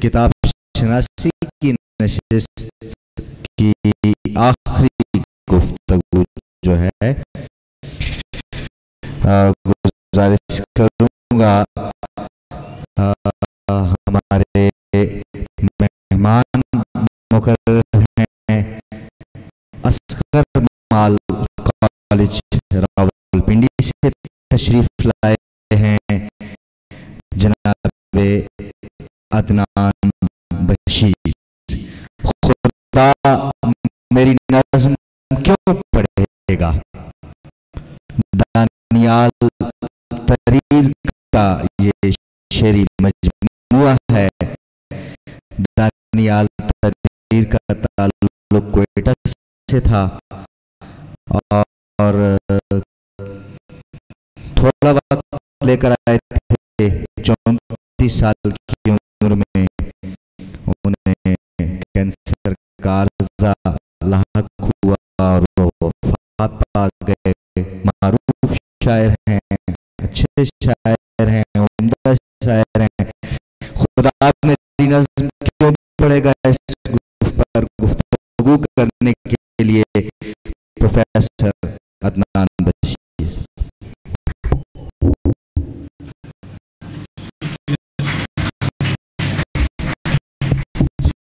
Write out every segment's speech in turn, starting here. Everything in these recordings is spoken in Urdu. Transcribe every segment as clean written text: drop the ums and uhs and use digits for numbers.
کتاب شناسی کی نشست کی آخری گفتگو جو ہے گزارش کروں گا ہمارے مہمان مقرر ہیں اصغر مال کالج راولپنڈی سے تشریف لائے ہیں جناب عدنان بشیر. خدا میری نظم کیوں پڑھے گا؟ دانیال تریر کا یہ شعری مجموعہ ہے. دانیال تریر کا تعلق کوئٹہ سے تھا اور تھوڑا وقت لے کر آئے تھے. 34 سال کی عمر میں انہیں کینسر کا عرضہ لاحق ہوا اور وہ وفات پا گئے. معروف شاعر ہیں، اچھے شاعر ہیں، عمدہ شاعر ہیں. خدا میری نظم کیوں پڑھے گا اس پر گفتگو کرنے کے لیے پروفیسر عدنان بشیر.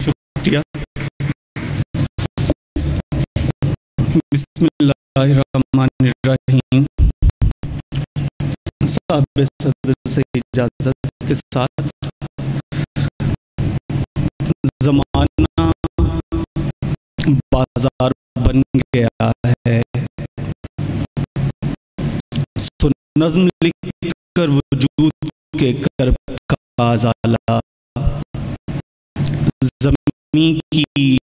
شکریہ. بسم اللہ الرحمن الرحیم. صاحب صدر سے اجازت کے ساتھ زمانہ بازار بن گیا ہے، سو نظم لکھ کر وجود کے کرب کا ازالہ، زمین کی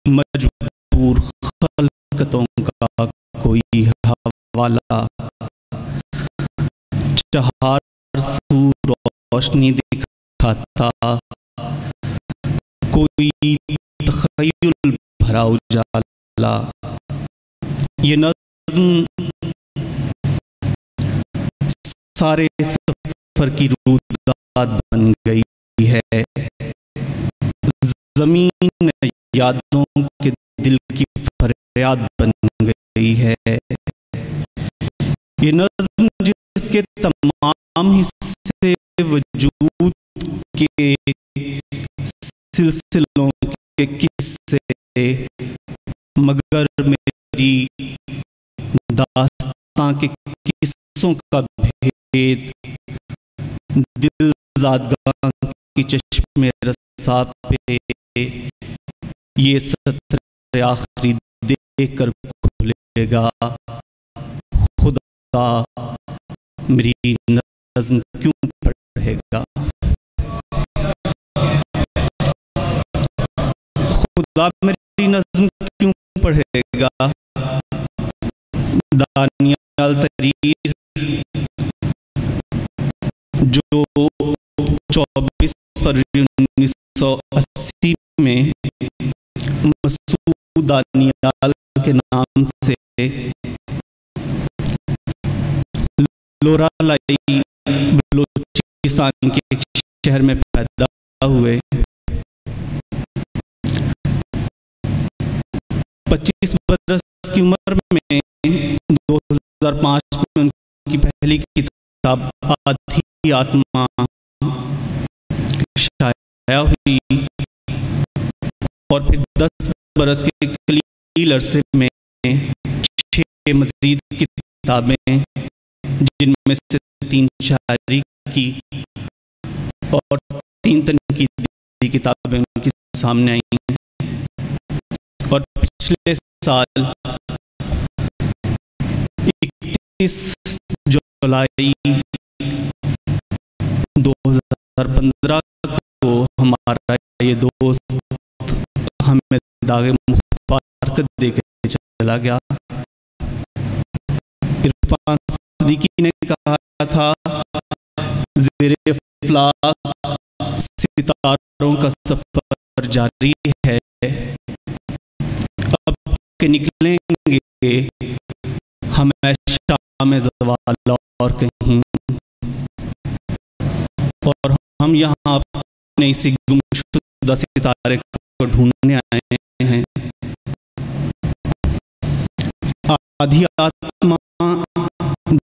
مجبور خلقتوں کا کوئی حوالہ، چہار سو روشنی دکھاتا کوئی تخیل بھرا اجالا. یہ نظم سارے سفر کی رودات بن گئی ہے، زمین یادوں کے دل کی فریاد بن گئی ہے. یہ نظم جس کے تمام حصے وجود کے سلسلوں کے قصے، مگر میری داستان کے قصوں کا بھید دل زادگاہ کی چشم رسا پہ یہ سطر آخری دیکھ کر کھلے گا. خدا میری نظم کیوں پڑھے گا؟ خدا میری نظم کیوں پڑھے گا؟ دانیال تریر جو 24 فروری 1980 میں مسعود دانیال کے نام سے لورالائی بلوچستان کے ایک شہر میں پیدا ہوئے. 25 برس کی عمر میں 2005 میں ان کی پہلی کتاب آدھی آتما شائع ہوئی اور پھر 10 برس کے قلیل عرصے میں 6 مزید کتابیں، جن میں سے 3 شاعری کی اور 3 تنقیدی کتابیں ان کے سامنے آئیں. اور پچھلے سال 31 جولائی 2015 کو ہمارا یہ دوست ہمیں داغ مفارقت دے کے چلا گیا. عرفان صدیقی نے کہا تھا زیر افلاک ستاروں کا سفر جاری ہے، اب کہ نکلیں گے ہمیشہ میں زوال اور کہیں، اور ہم یہاں اپنے اسی گمشدہ خدا ستارے کو ڈھونڈنے آئے ہیں. آدھی آتما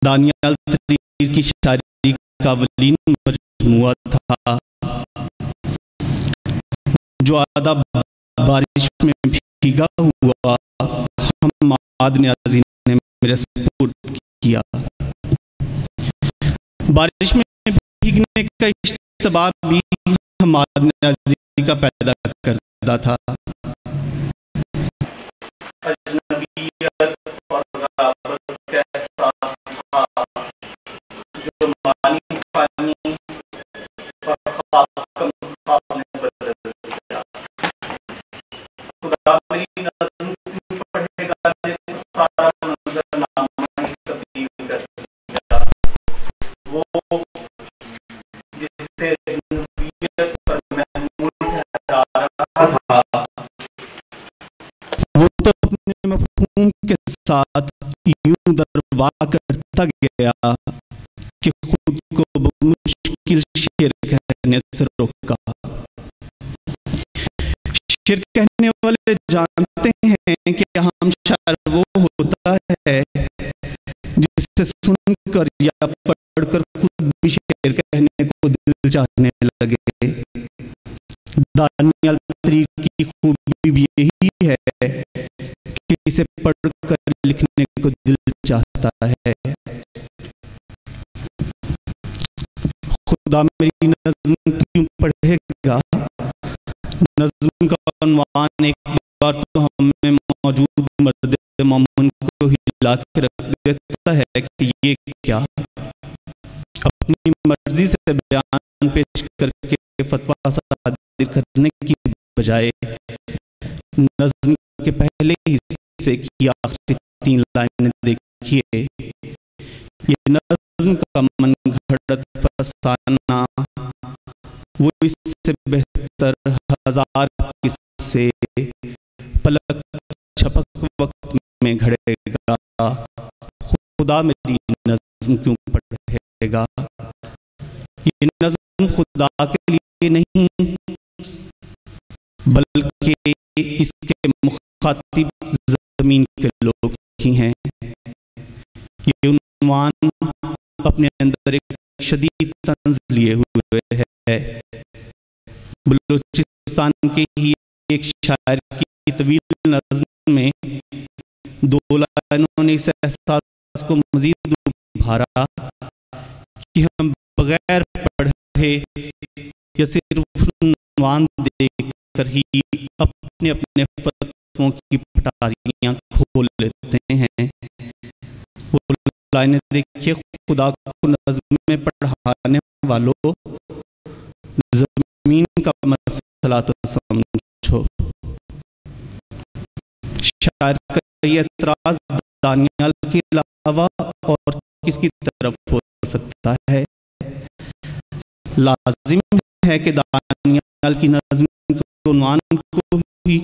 دانیال تریر کی شاعری کا اولین مجموعہ تھا جو آدھا بارش میں بھیگا ہوا حماد نیازی نے میرے سپرد کیا. بارش میں بھیگنے کا اشتباہ بھی حماد نیازی کا پیدا کرتا تھا. اجنبیت اور غرابت کا احساس تھا جو مانی پانی اور خواب کا مقابلے بدل دیا. خدا میری نظم پڑھے گا نے سارا منظر نامہ تبدیل کر دیا. وہ جس سے اجنبیت پر محمول ٹھہرا رہا تھا وہ تو اپنے مفہوم کے ساتھ یوں دروا کرتا گیا کہ خود کو بمشکل شعر کہنے سے روکا. شعر کہنے والے جانتے ہیں کہ عام شاعر وہ ہوتا ہے جس سے سن کر یا پڑھ کر خود بھی شعر کہنے کو دل چاہنے لگے. دانیال تریر کی خوبی بھی یہی ہے کہ اسے پڑھ کر لکھنے کو دل چاہتا ہے. خدا میری نظم کیوں پڑھے گا. نظم کا عنوان ایک بار تو ہمیں موجود مرد مومن کو ہلا کے رکھ دیتا ہے کہ یہ کیا. اپنی مرضی سے بیان پیش کر کے فتویٰ صادر کرنے کی بجائے نظم کے پہلے حصے کی آخری 3 لائنیں دیکھیے. یہ نظم کا من گھڑت فسانہ وہ اس سے بہتر 1000 قصے پلک چھپک وقت میں گھڑے گا. خدا میری نظم کیوں پڑھے گا. یہ نظم خدا کے لیے نہیں بلکہ اس کے مخاطب زمین کے لوگ ہی ہیں. یہ عنوان اپنے اندر ایک شدید طنز لیے ہوئے ہے. بلوچستان کے ہی ایک شاعر کی طویل نظم میں 2 لائنوں نے اس احساس کو مزید ابھارا کہ ہم بغیر پڑھے یا صرف عنوان دیکھ کر ہی اپنے اپنے فتووں کی پٹاریاں کھول لیتے ہیں. وہ لائنیں دیکھیے. خدا کو نظم میں پڑھانے والوں زمین کا مسئلہ تو سمجھو. شاعر کا یہ اعتراض دانیال کے علاوہ اور کس کی طرف ہو سکتا ہے. لازم ہے کہ دانیال کی نظم کے عنوان کو ہی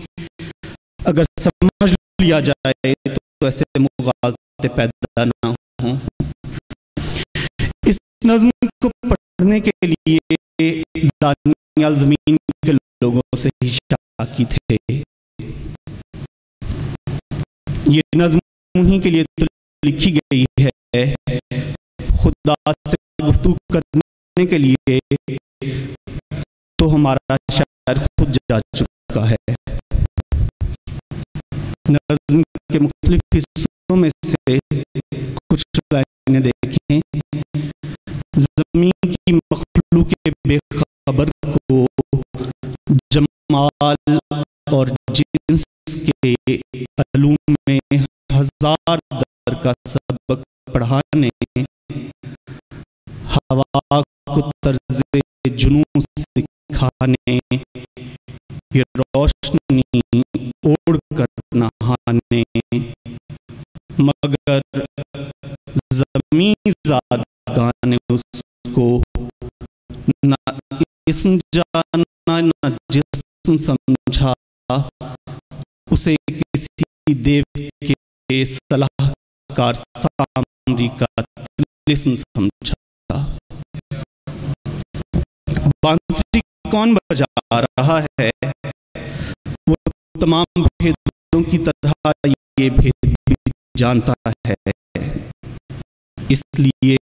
اگر سمجھ لیا جائے تو ایسے مغالطے پیدا نہ ہوں. اس نظم کو پڑھنے کے لیے دانیال زمین کے لوگوں سے ہی شاکی تھے. یہ نظم انہی کے لیے تو لکھی گئی ہے. خدا سے گفتگو کرنے کے لیے تو ہمارا شاعر خود جا چکا ہے. نظم کے مختلف حصوں میں سے کچھ لائنیں دیکھیں. زمین کی مخلوق بے خبر کو جمال اور جنس کے علوم میں 1000 در کا سبق پڑھانے ہوا کو طرز جنون سکھانے یہ روشنی اوڑھ کر نہانے مگر زمین ذات گانے اس کو نہ اسم جانا نہ جسم سمجھا اسے کسی دیو کے صلاح کار سامری کا طلسم سمجھا. بانسری کون بجا رہا ہے وہ تمام بھیدوں کی طرح یہ بھید بھی جانتا ہے، اس لیے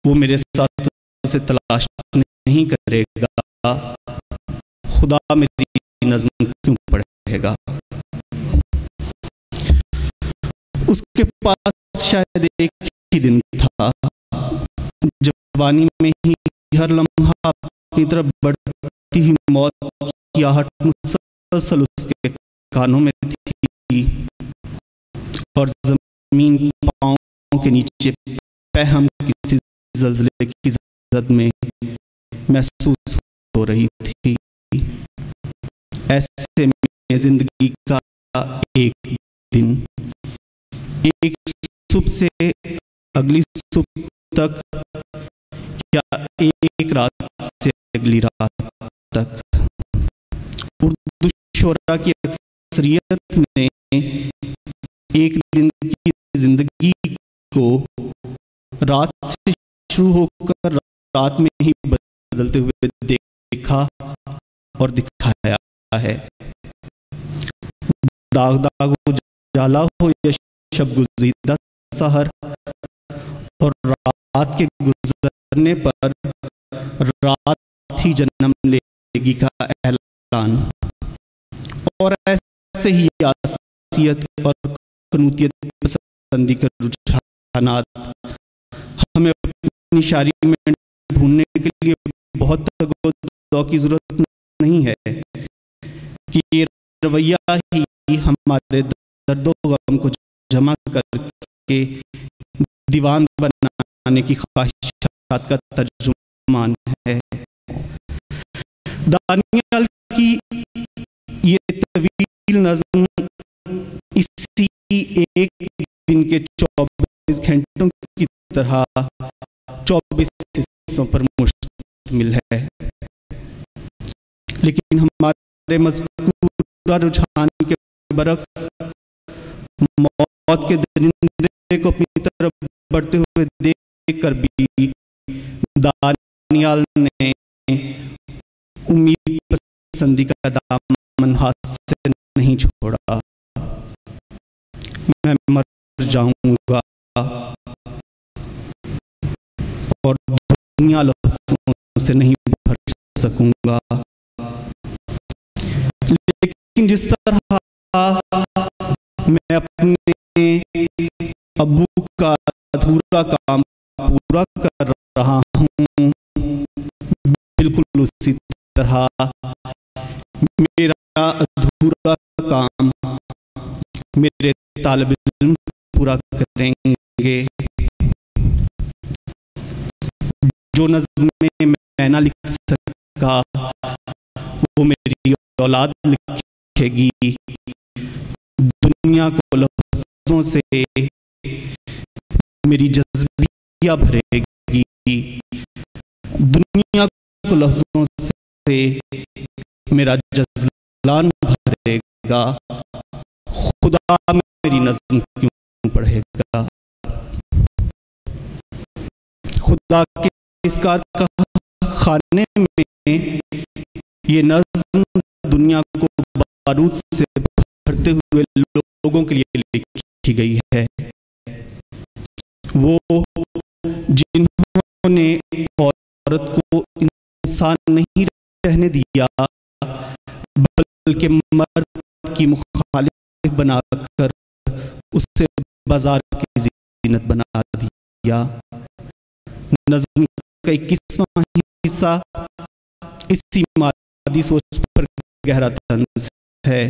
وہ میرے ساتھ اسے تلاش نہیں کرے گا۔ خدا میری نظم کیوں پڑھے گا؟ اس کے پاس شاید ایک ہی دن تھا، جوانی میں ہی ہر لمحہ اپنی طرف بڑھتی ہی موت کی آہٹ مسلسل اس کے کانوں میں تھی، اور زمین پاؤں کے نیچے پہم کسی زلزلے کی زد میں محسوس ہو رہی تھی۔ ایسے میں زندگی کا ایک دن، ایک صبح سے اگلی صبح تک، یا ایک رات سے اگلی رات تک، اردو شعراء کی اکثریت نے ایک دن کی زندگی کو رات سے شروع ہو کر رات میں ہی بدلتے ہوئے دیکھا اور دکھایا ہے۔ داغ داغ ہو، جالا ہو یا شب گزیدہ سحر، اور رات کے گزرنے پر رات ہی جنم لے گی کا اعلان، اور ایسے ہی آسیت اور قنوتیت پسندی کے رجحانات ہمیں اپنی شاعری میں ڈھونڈنے کے لیے بہت تگ و دو کی ضرورت نہیں ہے کہ یہ رویہ ہی ہمارے درد و غم کو جمع کر کے دیوان بنانے کی خواہشات کا ترجمان ہے۔ دانیال کی یہ طویل نظم اسی ایک دن کے 24 گھنٹوں کی طرح 24 حصوں پر مشتمل ہے، لیکن ہمارے مذکورہ رجحان کے برعکس موت کے درندے کو اپنی طرف بڑھتے ہوئے دیکھ کر بھی دانیال نے امید پسندی کا دامن ہاتھ سے نہیں چھوڑا۔ میں مر جاؤں گا اور دنیا لفظوں سے نہیں بھر سکوں گا، لیکن جس طرح میں اپنے ابو کا ادھورا کام پورا کر رہا ہوں، بالکل اسی طرح میرا ادھورا کام میرے طالب علم پورا کریں گے۔ جو نظم میں نہ لکھ سکا وہ میری اولاد لکھے گی، دنیا کو لفظوں سے میری جذبیہ بھرے گی، دنیا کو لفظوں سے میرا جذلان بھرے گا۔ خدا میری نظم کیوں پڑھے گا؟ خدا کے اس کار خانے میں یہ نظم دنیا کو بارود سے بھرتے ہوئے لوگوں کے لیے لکھی گئی ہے، وہ جنہوں نے عورت کو انسان نہیں رہنے دیا بلکہ مرد کی مخالف بنا کر اسے بازار کی زینت بنا دیا۔ نظم کا 21واں حصہ اسی مادی سوچ پر گہرا طنز ہے۔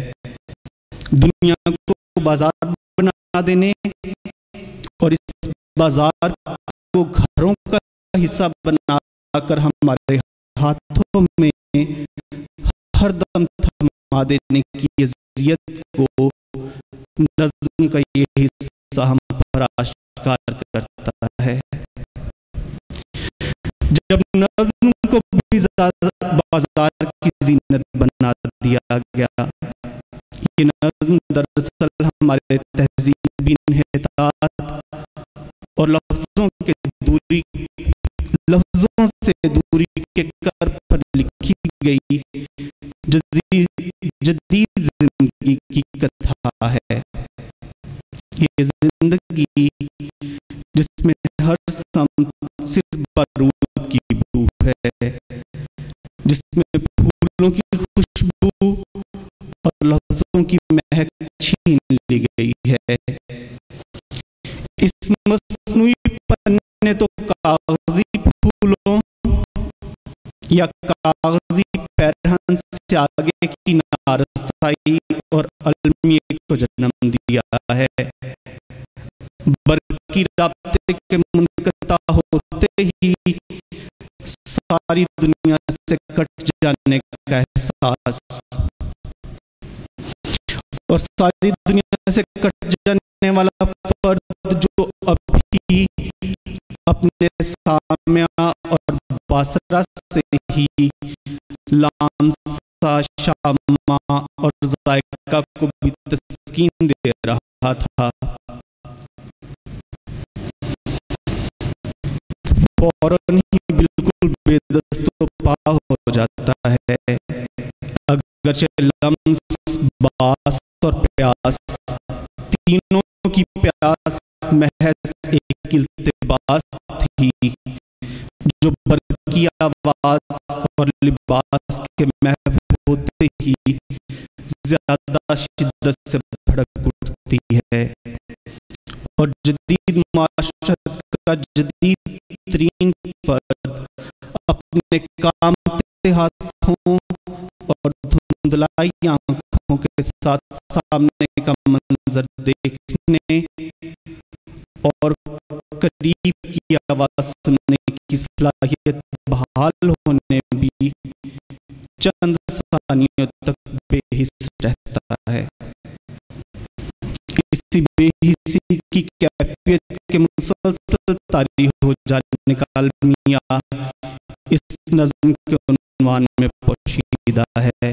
دنیا کو بازار بنا دینے اور اس بازار کو گھروں کا حصہ بنا کر ہمارے ہاتھوں میں ہر دم تھما دینے کی اذیت کو نظم کا یہ حصہ ہم پر آشکار کرتا ہے۔ جب نظم کو بھی بازار کی زینت بنا دیا گیا، یہ نظم دراصل ہمارے تہذیبی انحطاط اور لفظوں سے دوری کے کر پر لکھی گئی جدید زندگی کی کتھا ہے. یہ زندگی جس میں ہر سمت صرف بارود کی بو ہے، جس میں پھولوں کی خوشبو اور لفظوں کی مہک چھین لی گئی ہے. اس مصنوعی پنے تو کاغذی پھولوں یا کاغذی پیرہن سے آگے کی نارسائی اور المیے کو جنم دیا ہے. برقی رابطے کے منقطع ہوتے ہی ساری دنیا سے کٹ جانے کا احساس، اور ساری دنیا سے کٹ جانے والا فرد جو ابھی اپنے سامعہ اور باصرہ سے ہی لامسا شامہ اور ذائقہ کو بھی تسکین دے رہا تھا، فوراً ہی بالکل بے دست و پا ہو جاتا ہے. اگرچہ لمس، باس اور پیاس تینوں کی پیاس محض ایک التباس تھی جو برقی آواز اور لباس کے محو ہوتے ہی زیادہ شدت سے بھڑک اٹھتی ہے، اور جدید معاشرت کا جدید ترین فرد اپنے کامتے ہاتھوں اور دھندلائی آنکھوں کے ساتھ سامنے کا منظر دیکھنے اور قریب کی آواز سننے کی صلاحیت بحال ہونے بھی چند ثانیوں تک بے حس رہتا ہے. اسی بے حسی کی کیفیت کے مسلسل طاری ہو جانے کا المیہ اس نظم کے عنوان میں پوشیدہ ہے.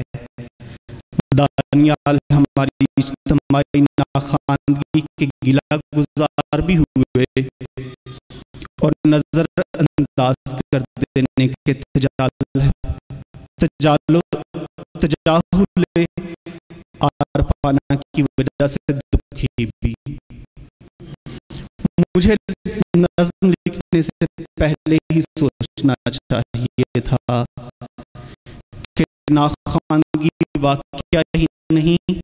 دانیال ہماری اجتماعی ناخواندگی کے گلہ گزار بھی ہوئے اور نظر انداز کر دینے کے تجاہل عارفانہ کی وجہ سے دکھی بھی. مجھے نظم لکھنے سے پہلے ہی سوچنا چاہیے تھا کہ ناخواندگی واقعہ ہی نہیں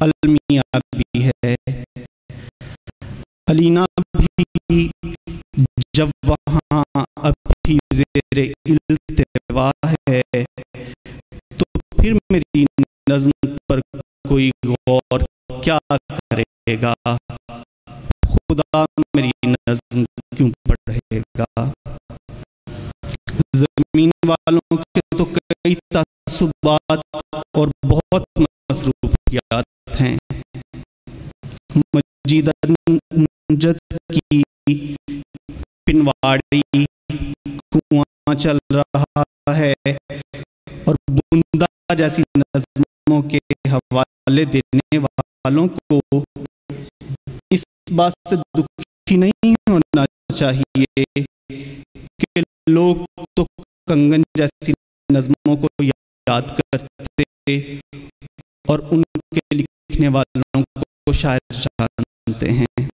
المیہ بھی ہے. الینا بھی جب وہاں ابھی زیر التوا ہے تو پھر میری نظم پر کوئی غور کیا کرے گا؟ خدا میری نظم کیوں پڑھے گا؟ زمین والوں کے تو کئی تعصبات اور بہت مصروفیات ہیں. مجید نجد کی پنواڑی کنواں چل رہا ہے اور بوندا جیسی نظموں کے حوالے دینے والوں کو اس بات سے دکھی نہیں ہونا چاہیے کہ لوگ تو کنگن جیسی نظموں کو یاد کرتے اور ان کے لکھنے والوں کو شاعر جانتے ہیں.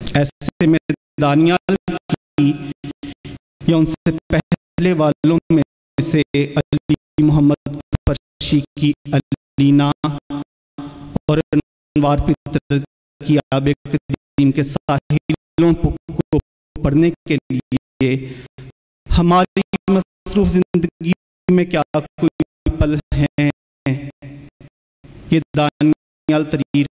ایسے میں دانیال کی یا ان سے پہلے والوں میں سے علی محمد فرشی کی الینا اور انوار فطرت کی آب قدیم کے ساحلوں کو پڑھنے کے لیے ہماری مصروف زندگی میں کیا کوئی پل ہیں. یہ دانیال تحریر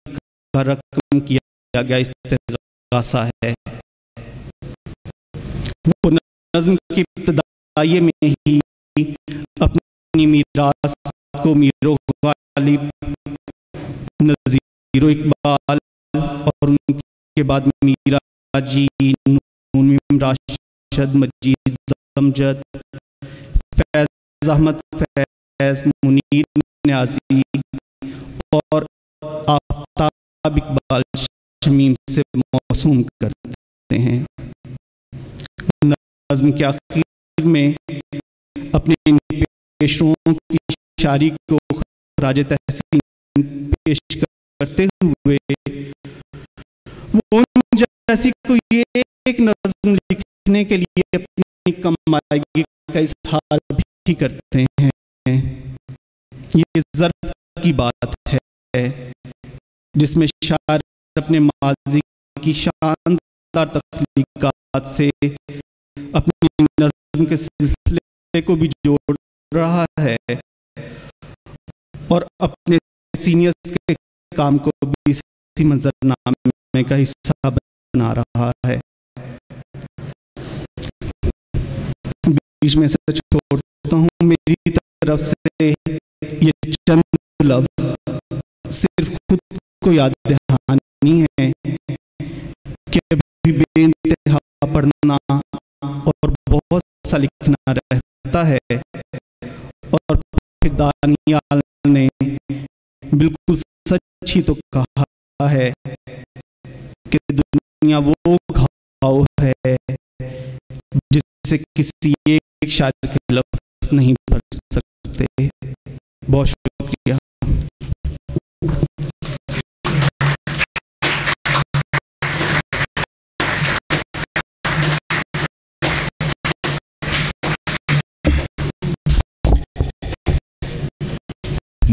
کا رقم کیا گیا استغاثہ ہے. وہ نظم کی ابتدائی میں ہی اپنی میراث کو میر و غالب، نظیر و اقبال اور ان کے بعد میرا جی، نون میم راشد، مجید امجد، فیض احمد فیض، منیر نیازی اور آفتاب اقبال شمیم سے موسوم کرتے ہیں. نظم کے آخر میں اپنے ان پیشروؤں کی شاعری کو خراج تحسین پیش کرتے ہوئے وہ ان جیسی کو یہ ایک نظم لکھنے کے لیے اپنی کم مائگی کا اظہار بھی کرتے ہیں۔ یہ ظرف کی بات ہے جس میں شاعر اپنے ماضی کی شاندار تخلیقات سے اپنی نظم کے سلسلے کو بھی جوڑ رہا ہے اور اپنے سینئرز کے کام کو بھی اسی منظرنامے کا حصہ بنا رہا ہے۔ بیچ میں سے چھوڑتا ہوں، میری طرف سے یہ چند لفظ صرف خود کو یاد دہانی ہے کہ ابھی بے انتہا پڑھنا اور بہت سا لکھنا رہتا ہے، اور پھر دانیال نے بالکل سچ ہی تو کہا ہے کہ دنیا وہ گھاؤ ہے جس سے کسی ایک شاعر کے لفظ نہیں بھر سکتے۔ بہت شکریہ۔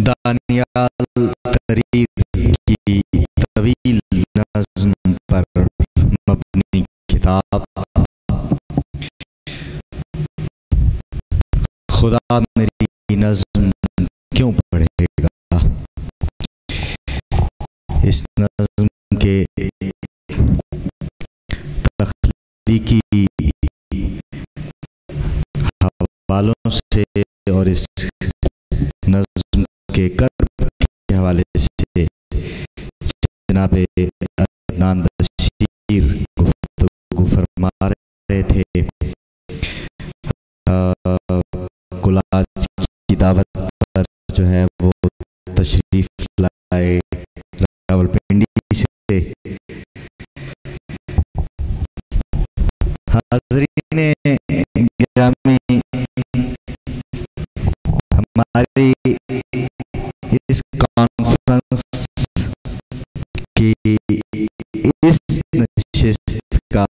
دانیال ترید کی طویل نظم پر مبنی کتاب خدا میری نظم کیوں پڑھے گا، اس نظم کے تخلیقی حوالوں سے اور اس نظم کے کرب کے حوالے سے جناب عدنان بشیر گفتگو فرما رہے تھے۔ کلاج کی دعوت پر جو ہے وہ تشریف لائے راولپنڈی سے۔ حاضرین گرامی، ہماری اس کانفرنس کی اس نشست کا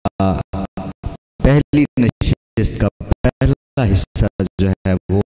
پہلی نشست کا پہلا حصہ جو ہے وہ